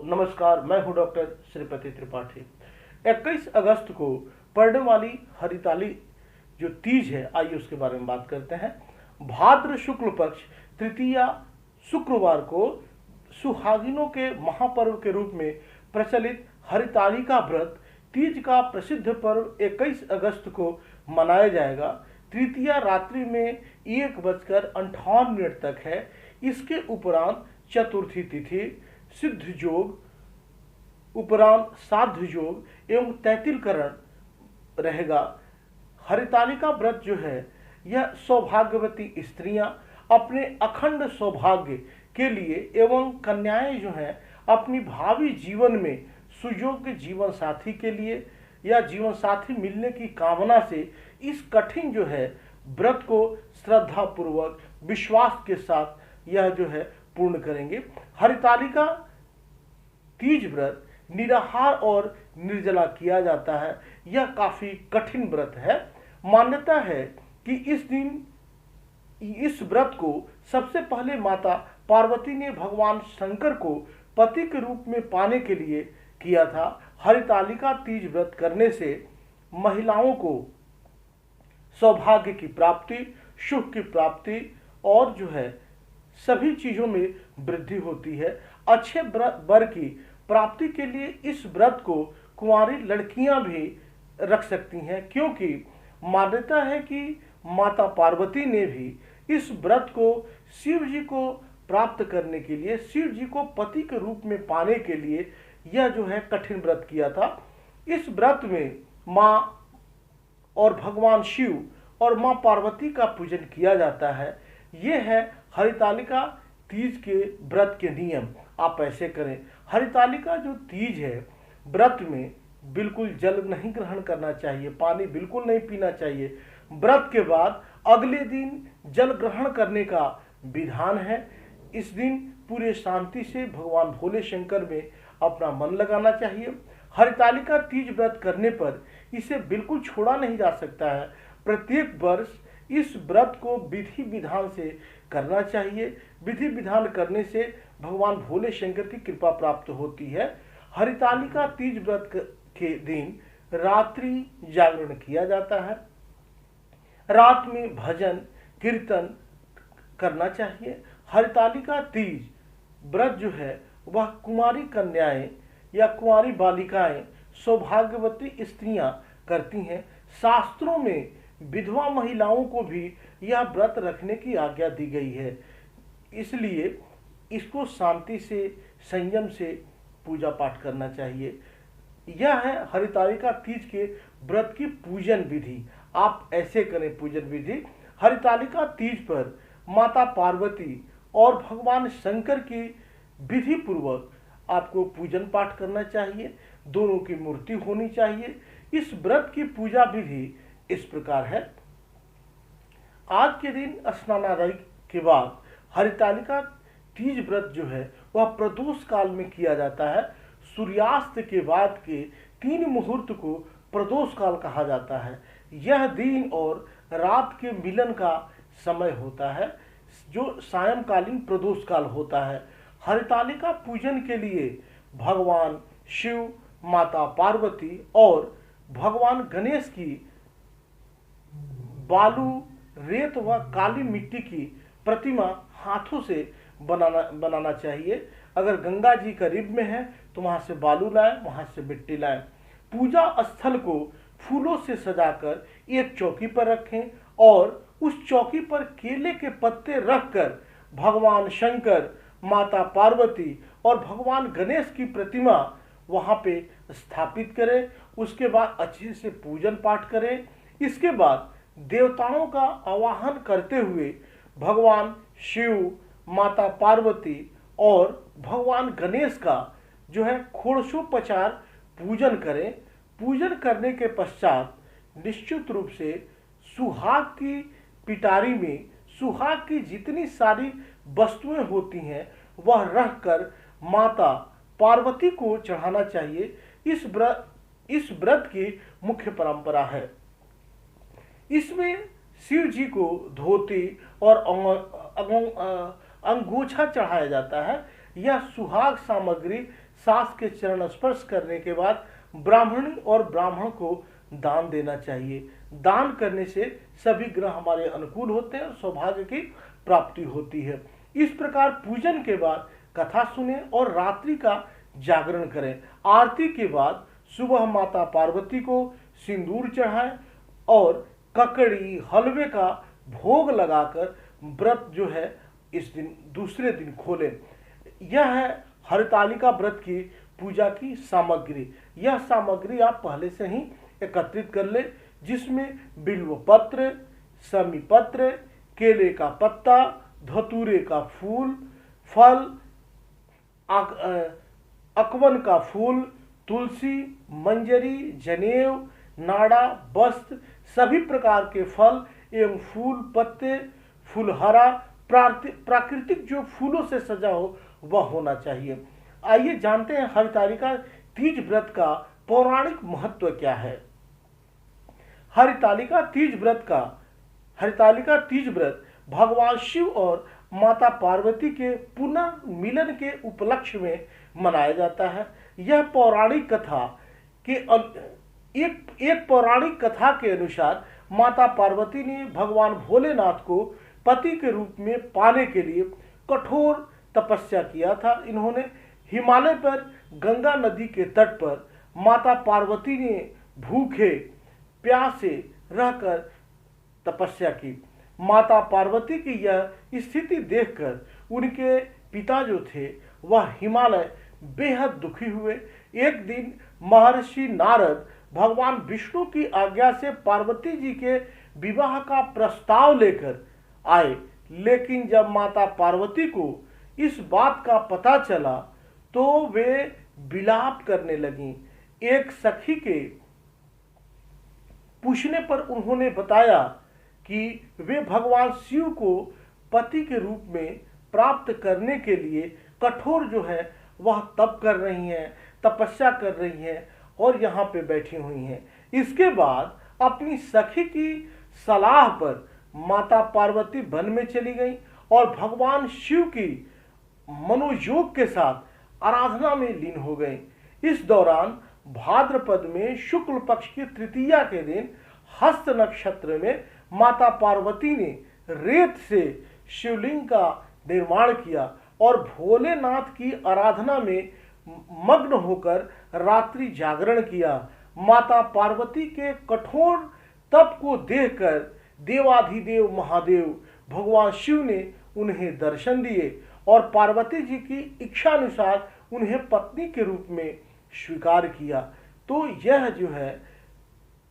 नमस्कार, मैं हूं डॉक्टर श्रीपति त्रिपाठी। 21 अगस्त को पड़ने वाली हरिताली जो तीज है, आइए उसके बारे में बात करते हैं। भाद्र शुक्ल पक्ष तृतीया शुक्रवार को सुहागिनों के महापर्व के रूप में प्रचलित हरिताली का व्रत तीज का प्रसिद्ध पर्व 21 अगस्त को मनाया जाएगा। तृतीया रात्रि में 1:58 तक है। इसके उपरांत चतुर्थी तिथि, सिद्ध योग उपरांत साध्य योग एवं तैतिलकरण रहेगा। हरिताली का व्रत जो है यह सौभाग्यवती स्त्रियां अपने अखंड सौभाग्य के लिए एवं कन्याएं जो हैं अपनी भावी जीवन में सुयोग्य जीवन साथी के लिए या जीवन साथी मिलने की कामना से इस कठिन जो है व्रत को श्रद्धा पूर्वक विश्वास के साथ यह जो है पूर्ण करेंगे। हरिताली का तीज व्रत निराहार और निर्जला किया जाता है। यह काफी कठिन व्रत है। मान्यता है कि इस दिन इस व्रत को सबसे पहले माता पार्वती ने भगवान शंकर को पति के रूप में पाने के लिए किया था। हरिताली का तीज व्रत करने से महिलाओं को सौभाग्य की प्राप्ति, सुख की प्राप्ति और जो है सभी चीजों में वृद्धि होती है। अच्छे वर की प्राप्ति के लिए इस व्रत को कुंवारी लड़कियां भी रख सकती हैं, क्योंकि मान्यता है कि माता पार्वती ने भी इस व्रत को शिव जी को प्राप्त करने के लिए, शिव जी को पति के रूप में पाने के लिए यह जो है कठिन व्रत किया था। इस व्रत में माँ और भगवान शिव और माँ पार्वती का पूजन किया जाता है। ये है हरितालिका तीज के व्रत के नियम। आप ऐसे करें। हरितालिका जो तीज है व्रत में बिल्कुल जल नहीं ग्रहण करना चाहिए, पानी बिल्कुल नहीं पीना चाहिए। व्रत के बाद अगले दिन जल ग्रहण करने का विधान है। इस दिन पूरे शांति से भगवान भोले शंकर में अपना मन लगाना चाहिए। हरितालिका तीज व्रत करने पर इसे बिल्कुल छोड़ा नहीं जा सकता है। प्रत्येक वर्ष इस व्रत को विधि विधान से करना चाहिए। विधि विधान करने से भगवान भोले शंकर की कृपा प्राप्त होती है। हरितालिका तीज व्रत के दिन रात्रि जागरण किया जाता है। रात में भजन कीर्तन करना चाहिए। हरितालिका तीज व्रत जो है वह कुमारी कन्याएं या कुंवारी बालिकाएं, सौभाग्यवती स्त्रियां करती हैं। शास्त्रों में विधवा महिलाओं को भी यह व्रत रखने की आज्ञा दी गई है। इसलिए इसको शांति से, संयम से पूजा पाठ करना चाहिए। यह है हरितालिका तीज के व्रत की पूजन विधि। आप ऐसे करें पूजन विधि। हरितालिका तीज पर माता पार्वती और भगवान शंकर की विधि पूर्वक आपको पूजन पाठ करना चाहिए। दोनों की मूर्ति होनी चाहिए। इस व्रत की पूजा विधि इस प्रकार है। आज के दिन स्नानादि के बाद हरितालिका तीज व्रत जो है वह प्रदोष काल में किया जाता है। सूर्यास्त के बाद के 3 मुहूर्त को प्रदोष काल कहा जाता है। यह दिन और रात के मिलन का समय होता है, जो सायंकालीन प्रदोष काल होता है। हरितालिका पूजन के लिए भगवान शिव, माता पार्वती और भगवान गणेश की बालू, रेत व काली मिट्टी की प्रतिमा हाथों से बनाना चाहिए। अगर गंगा जी करीब में है तो वहां से बालू लाएं, वहां से मिट्टी लाएं। पूजा स्थल को फूलों से सजाकर एक चौकी पर रखें और उस चौकी पर केले के पत्ते रखकर भगवान शंकर, माता पार्वती और भगवान गणेश की प्रतिमा वहां पे स्थापित करें। उसके बाद अच्छे से पूजन पाठ करें। इसके बाद देवताओं का आवाहन करते हुए भगवान शिव, माता पार्वती और भगवान गणेश का जो है षोडशोपचार पूजन करें। पूजन करने के पश्चात निश्चित रूप से सुहाग की पिटारी में सुहाग की जितनी सारी वस्तुएं होती हैं वह रखकर माता पार्वती को चढ़ाना चाहिए। इस व्रत की मुख्य परंपरा है। इसमें शिव जी को धोती और अंगोछा चढ़ाया जाता है। यह सुहाग सामग्री सास के चरण स्पर्श करने के बाद ब्राह्मणी और ब्राह्मण को दान देना चाहिए। दान करने से सभी ग्रह हमारे अनुकूल होते हैं और सौभाग्य की प्राप्ति होती है। इस प्रकार पूजन के बाद कथा सुने और रात्रि का जागरण करें। आरती के बाद सुबह माता पार्वती को सिंदूर चढ़ाएं और ककड़ी हलवे का भोग लगाकर व्रत जो है इस दिन दूसरे दिन खोलें। यह है हरितालिका व्रत की पूजा की सामग्री। यह सामग्री आप पहले से ही एकत्रित कर ले, जिसमें बिल्व पत्र, समी पत्र, केले का पत्ता, धतूरे का फूल, फल, अकवन का फूल, तुलसी, मंजरी, जनेऊ, नाड़ा, वस्त्र, सभी प्रकार के फल एवं फूल पत्ते, फूलहरा, प्राकृतिक जो फूलों से सजा हो वह होना चाहिए। आइए जानते हैं हरितालिका तीज व्रत का पौराणिक महत्व क्या है। हरितालिका तीज व्रत भगवान शिव और माता पार्वती के पुनः मिलन के उपलक्ष्य में मनाया जाता है। यह पौराणिक कथा के एक पौराणिक कथा के अनुसार माता पार्वती ने भगवान भोलेनाथ को पति के रूप में पाने के लिए कठोर तपस्या किया था। इन्होंने हिमालय पर गंगा नदी के तट पर माता पार्वती ने भूखे प्यासे रहकर तपस्या की। माता पार्वती की यह स्थिति देखकर उनके पिता जो थे वह हिमालय बेहद दुखी हुए। एक दिन महर्षि नारद भगवान विष्णु की आज्ञा से पार्वती जी के विवाह का प्रस्ताव लेकर आए, लेकिन जब माता पार्वती को इस बात का पता चला तो वे विलाप करने लगीं। एक सखी के पूछने पर उन्होंने बताया कि वे भगवान शिव को पति के रूप में प्राप्त करने के लिए कठोर जो है वह तप कर रही हैं, तपस्या कर रही हैं और यहाँ पे बैठी हुई हैं। इसके बाद अपनी सखी की सलाह पर माता पार्वती वन में चली गई और भगवान शिव की मनोयोग के साथ आराधना में लीन हो गई। इस दौरान भाद्रपद में शुक्ल पक्ष की तृतीया के दिन हस्त नक्षत्र में माता पार्वती ने रेत से शिवलिंग का निर्माण किया और भोलेनाथ की आराधना में मग्न होकर रात्रि जागरण किया। माता पार्वती के कठोर तप को देखकर देवाधिदेव महादेव भगवान शिव ने उन्हें दर्शन दिए और पार्वती जी की इच्छानुसार उन्हें पत्नी के रूप में स्वीकार किया। तो यह जो है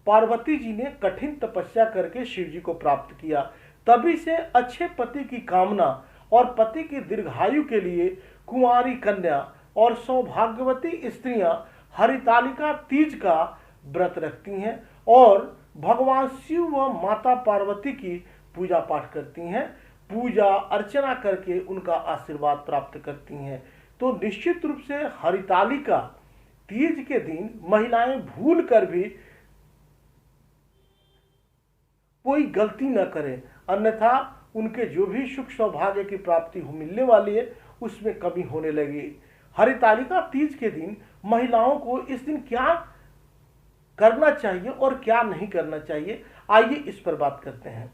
पार्वती जी ने कठिन तपस्या करके शिव जी को प्राप्त किया। तभी से अच्छे पति की कामना और पति की दीर्घायु के लिए कुंवारी कन्या और सौभाग्यवती स्त्रियां हरितालिका तीज का व्रत रखती हैं और भगवान शिव व माता पार्वती की पूजा पाठ करती हैं, पूजा अर्चना करके उनका आशीर्वाद प्राप्त करती हैं। तो निश्चित रूप से हरितालिका तीज के दिन महिलाएं भूल कर भी कोई गलती न करें, अन्यथा उनके जो भी सुख सौभाग्य की प्राप्ति मिलने वाली है उसमें कमी होने लगी। हरितालिका तीज के दिन महिलाओं को इस दिन क्या करना चाहिए और क्या नहीं करना चाहिए, आइए इस पर बात करते हैं।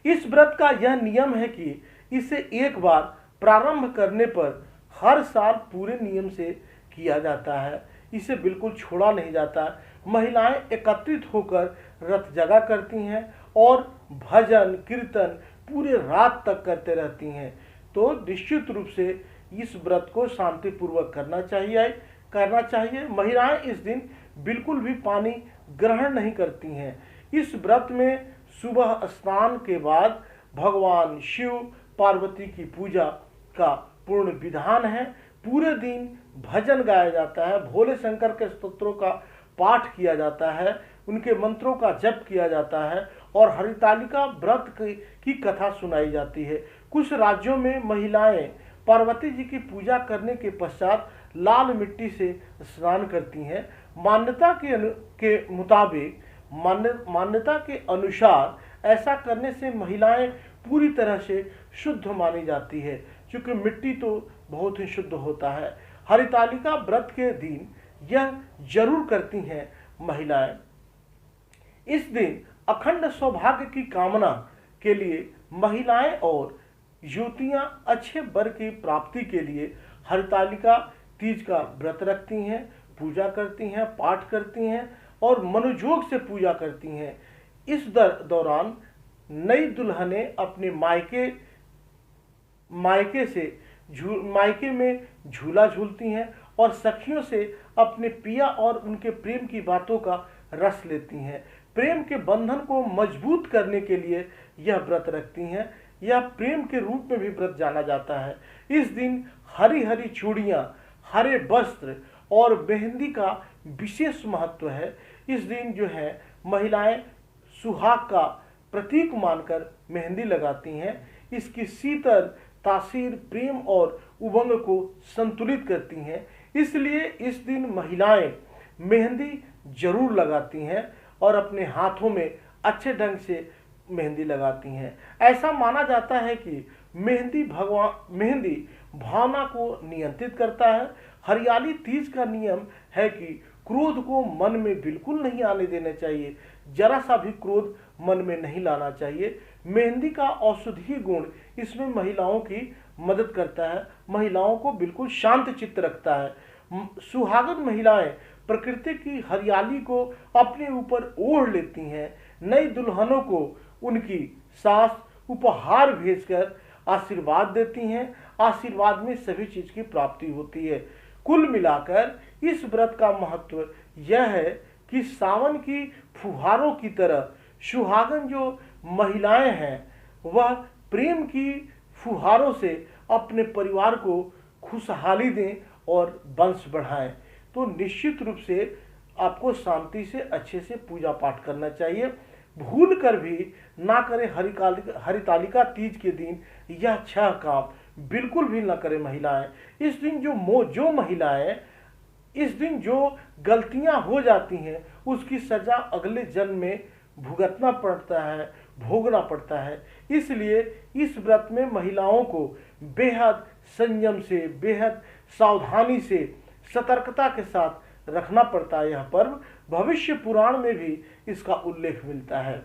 इस व्रत का यह नियम है कि इसे एक बार प्रारंभ करने पर हर साल पूरे नियम से किया जाता है, इसे बिल्कुल छोड़ा नहीं जाता। महिलाएं एकत्रित होकर रथ जगा करती हैं और भजन कीर्तन पूरे रात तक करते रहती हैं। तो निश्चित रूप से इस व्रत को शांतिपूर्वक करना चाहिए। महिलाएं इस दिन बिल्कुल भी पानी ग्रहण नहीं करती हैं। इस व्रत में सुबह स्नान के बाद भगवान शिव पार्वती की पूजा का पूर्ण विधान है। पूरे दिन भजन गाया जाता है, भोले शंकर के स्तोत्रों का पाठ किया जाता है, उनके मंत्रों का जप किया जाता है और हरितालिका व्रत की कथा सुनाई जाती है। कुछ राज्यों में महिलाएं पार्वती जी की पूजा करने के पश्चात लाल मिट्टी से स्नान करती हैं। मान्यता के अनुसार ऐसा करने से महिलाएं पूरी तरह से शुद्ध मानी जाती है, क्योंकि मिट्टी तो बहुत ही शुद्ध होता है। हरितालिका व्रत के दिन यह जरूर करती हैं महिलाएं। इस दिन अखंड सौभाग्य की कामना के लिए महिलाएं और युवतियां अच्छे वर की प्राप्ति के लिए हरितालिका तीज का व्रत रखती हैं, पूजा करती हैं, पाठ करती हैं और मनोयोग से पूजा करती हैं। इस दौरान नई दुल्हनें अपने मायके में झूला झूलती हैं और सखियों से अपने पिया और उनके प्रेम की बातों का रस लेती हैं। प्रेम के बंधन को मजबूत करने के लिए यह व्रत रखती हैं। यह प्रेम के रूप में भी व्रत जाना जाता है। इस दिन हरी हरी चूड़ियाँ, हरे वस्त्र और मेहंदी का विशेष महत्व है। इस दिन जो है महिलाएं सुहाग का प्रतीक मानकर मेहंदी लगाती हैं। इसकी शीतल तासीर प्रेम और उमंग को संतुलित करती हैं। इसलिए इस दिन महिलाएं मेहंदी जरूर लगाती हैं और अपने हाथों में अच्छे ढंग से मेहंदी लगाती हैं। ऐसा माना जाता है कि मेहंदी भावना को नियंत्रित करता है। हरियाली तीज का नियम है कि क्रोध को मन में बिल्कुल नहीं आने देना चाहिए, जरा सा भी क्रोध मन में नहीं लाना चाहिए। मेहंदी का औषधीय गुण इसमें महिलाओं की मदद करता है, महिलाओं को बिल्कुल शांत चित्त रखता है। सुहागन महिलाएं प्रकृति की हरियाली को अपने ऊपर ओढ़ लेती हैं। नई दुल्हनों को उनकी सास उपहार भेजकर आशीर्वाद देती हैं। आशीर्वाद में सभी चीज की प्राप्ति होती है। कुल मिलाकर इस व्रत का महत्व यह है कि सावन की फुहारों की तरह सुहागन जो महिलाएं हैं वह प्रेम की फुहारों से अपने परिवार को खुशहाली दें और वंश बढ़ाएं। तो निश्चित रूप से आपको शांति से अच्छे से पूजा पाठ करना चाहिए। भूल कर भी ना करें। हरितालिका तीज के दिन यह 6 काम बिल्कुल भी ना करें महिलाएं। इस दिन जो महिलाएं इस दिन जो गलतियां हो जाती हैं उसकी सजा अगले जन्म में भुगतना पड़ता है, भोगना पड़ता है। इसलिए इस व्रत में महिलाओं को बेहद संयम से, बेहद सावधानी से, सतर्कता के साथ रखना पड़ता है। यह पर्व भविष्य पुराण में भी इसका उल्लेख मिलता है।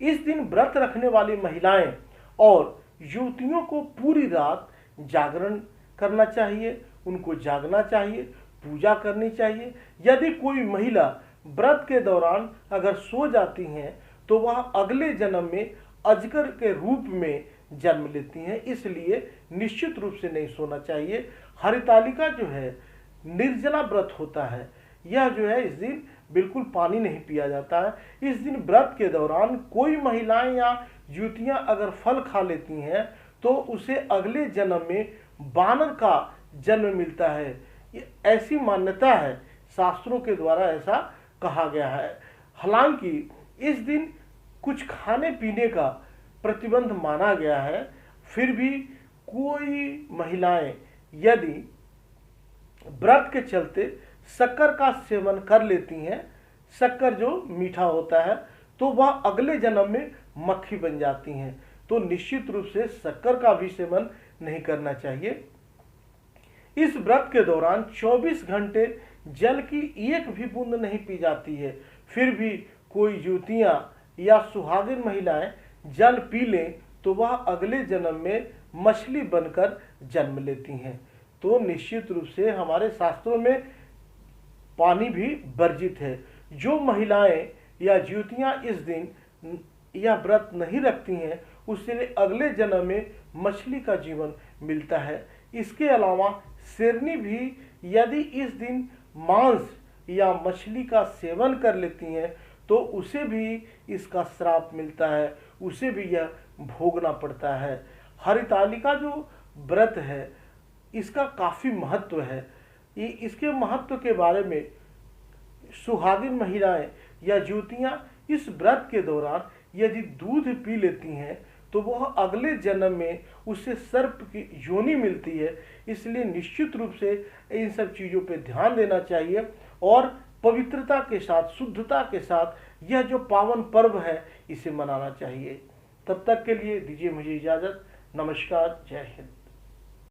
इस दिन व्रत रखने वाली महिलाएं और युवतियों को पूरी रात जागरण करना चाहिए, उनको जागना चाहिए, पूजा करनी चाहिए। यदि कोई महिला व्रत के दौरान अगर सो जाती हैं तो वह अगले जन्म में अजगर के रूप में जन्म लेती हैं। इसलिए निश्चित रूप से नहीं सोना चाहिए। हरितालिका जो है निर्जला व्रत होता है। यह जो है इस दिन बिल्कुल पानी नहीं पिया जाता है। इस दिन व्रत के दौरान कोई महिलाएं या युवतियां अगर फल खा लेती हैं तो उसे अगले जन्म में बानर का जन्म मिलता है। ऐसी मान्यता है, शास्त्रों के द्वारा ऐसा कहा गया है। हालांकि इस दिन कुछ खाने पीने का प्रतिबंध माना गया है, फिर भी कोई महिलाएं यदि व्रत के चलते शक्कर का सेवन कर लेती हैं, शक्कर जो मीठा होता है, तो वह अगले जन्म में मक्खी बन जाती हैं। तो निश्चित रूप से शक्कर का भी सेवन नहीं करना चाहिए। इस व्रत के दौरान 24 घंटे जल की एक भी बूंद नहीं पी जाती है। फिर भी कोई युवतियां या सुहागिन महिलाएं जल पी लें तो वह अगले जन्म में मछली बनकर जन्म लेती हैं। तो निश्चित रूप से हमारे शास्त्रों में पानी भी वर्जित है। जो महिलाएं या युवतियां इस दिन यह व्रत नहीं रखती हैं उससे अगले जन्म में मछली का जीवन मिलता है। इसके अलावा शेरनी भी यदि इस दिन मांस या मछली का सेवन कर लेती हैं तो उसे भी इसका श्राप मिलता है, उसे भी यह भोगना पड़ता है। हरितालिका जो व्रत है इसका काफ़ी महत्व है। इसके महत्व के बारे में सुहागिन महिलाएं या युवतियां इस व्रत के दौरान यदि दूध पी लेती हैं तो वह अगले जन्म में उससे सर्प की योनि मिलती है। इसलिए निश्चित रूप से इन सब चीज़ों पे ध्यान देना चाहिए और पवित्रता के साथ, शुद्धता के साथ यह जो पावन पर्व है इसे मनाना चाहिए। तब तक के लिए दीजिए मुझे इजाज़त। नमस्कार, जय हिंद।